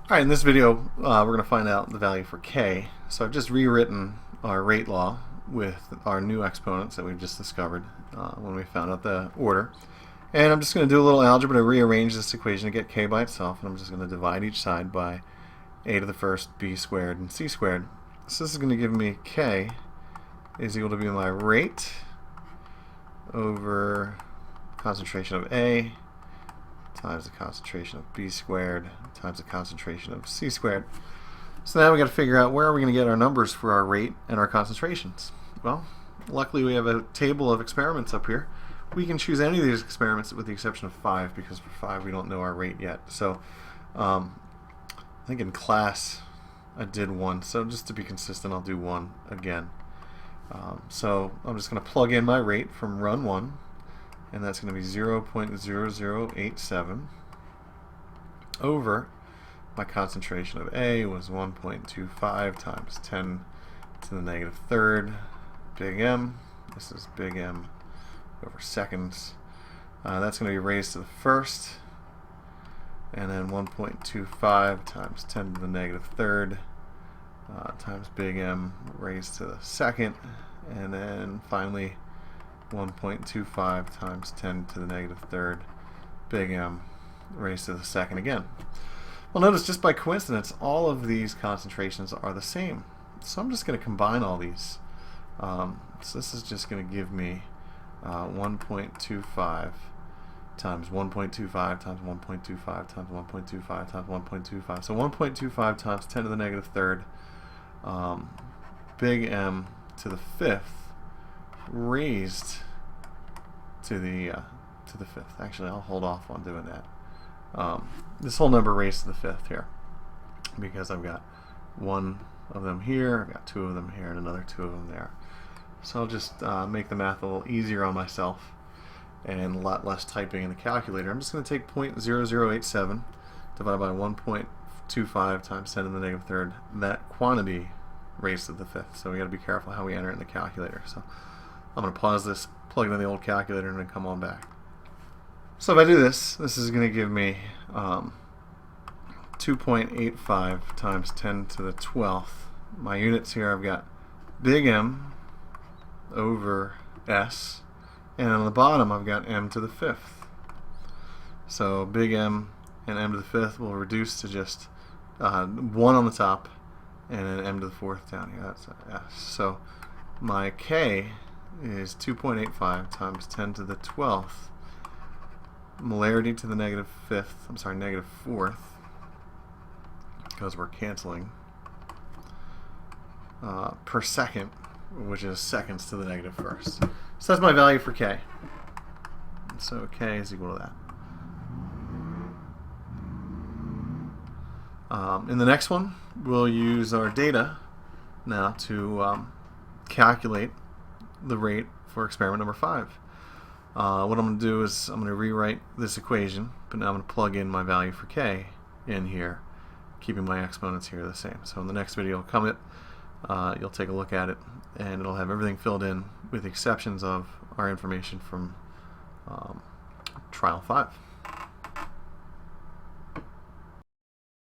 Alright, in this video we're going to find out the value for k. So I've just rewritten our rate law with our new exponents that we've just discovered when we found out the order. And I'm just going to do a little algebra to rearrange this equation to get k by itself, and I'm just going to divide each side by a to the first, b squared, and c squared. So this is going to give me k is equal to be my rate over concentration of A times the concentration of B squared times the concentration of C squared. So now we got to figure out where are we going to get our numbers for our rate and our concentrations. Well, luckily we have a table of experiments up here. We can choose any of these experiments with the exception of 5, because for 5 we don't know our rate yet. So I think in class I did 1, so just to be consistent I'll do 1 again. So I'm just going to plug in my rate from run 1, and that's going to be 0.0087 over my concentration of A was 1.25 times 10 to the negative third, big M. This is big M over seconds. That's going to be raised to the first, and then 1.25 times 10 to the negative third times big M raised to the second, and then finally 1.25 times 10 to the negative third big M raised to the second again. Well, notice just by coincidence all of these concentrations are the same. So I'm just going to combine all these. So this is just going to give me 1.25 times 1.25 times 1.25 times 1.25 times 1.25. So 1.25 times 10 to the negative third big M to the fifth raised to the fifth. Actually, I'll hold off on doing that. This whole number raised to the fifth here, because I've got one of them here, I've got two of them here, and another two of them there. So I'll just make the math a little easier on myself and a lot less typing in the calculator. I'm just going to take 0.0087 divided by 1.25 times 10 to the negative third, that quantity raised to the fifth. So we got to be careful how we enter it in the calculator. So I'm going to pause this, plug it in the old calculator, and then come on back. So if I do this, this is going to give me 2.85 times 10 to the 12th. My units here, I've got big M over S, and on the bottom I've got M to the fifth. So big M and M to the fifth will reduce to just 1 on the top and then M to the fourth down here. That's S. So my K is 2.85 times 10 to the 12th molarity to the negative fifth, I'm sorry, negative fourth, because we're canceling, per second, which is seconds to the negative first. So that's my value for K. So K is equal to that. In the next one, we'll use our data now to calculate the rate for experiment number 5. What I'm going to do is I'm going to rewrite this equation, but now I'm going to plug in my value for K in here, keeping my exponents here the same. So in the next video, you'll take a look at it, and it'll have everything filled in with the exceptions of our information from trial 5.